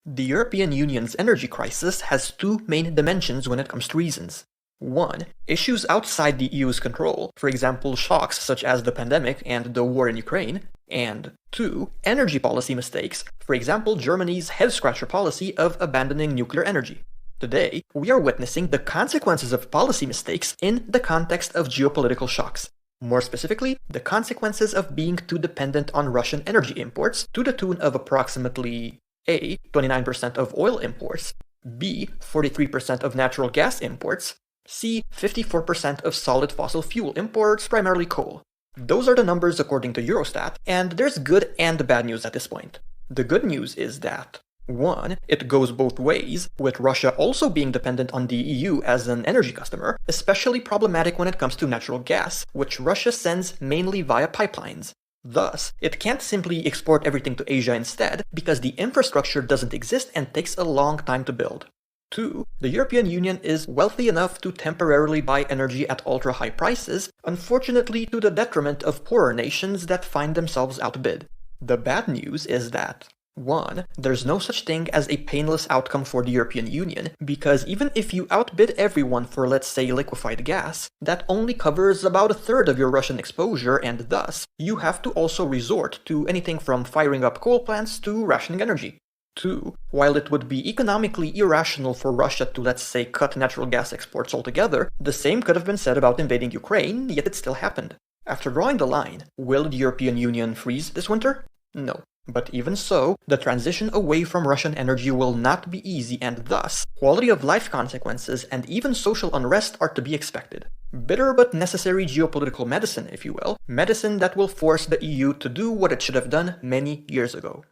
The European Union's energy crisis has two main dimensions when it comes to reasons. One, issues outside the EU's control, for example shocks such as the pandemic and the war in Ukraine, and two, energy policy mistakes, for example Germany's head-scratcher policy of abandoning nuclear energy. Today, we are witnessing the consequences of policy mistakes in the context of geopolitical shocks. More specifically, the consequences of being too dependent on Russian energy imports to the tune of approximately A. 29% of oil imports, B. 43% of natural gas imports, C. 54% of solid fossil fuel imports, primarily coal. Those are the numbers according to Eurostat, and there's good and bad news at this point. The good news is that 1. It goes both ways, with Russia also being dependent on the EU as an energy customer, especially problematic when it comes to natural gas, which Russia sends mainly via pipelines. Thus, it can't simply export everything to Asia instead, because the infrastructure doesn't exist and takes a long time to build. 2. The European Union is wealthy enough to temporarily buy energy at ultra-high prices, unfortunately to the detriment of poorer nations that find themselves outbid. The bad news is that 1. There's no such thing as a painless outcome for the European Union, because even if you outbid everyone for, let's say, liquefied gas, that only covers about a third of your Russian exposure, and thus, you have to also resort to anything from firing up coal plants to rationing energy. 2. While it would be economically irrational for Russia to, let's say, cut natural gas exports altogether, the same could have been said about invading Ukraine, yet it still happened. After drawing the line, will the European Union freeze this winter? No. But even so, the transition away from Russian energy will not be easy, and thus, quality of life consequences and even social unrest are to be expected. Bitter but necessary geopolitical medicine, if you will, medicine that will force the EU to do what it should have done many years ago.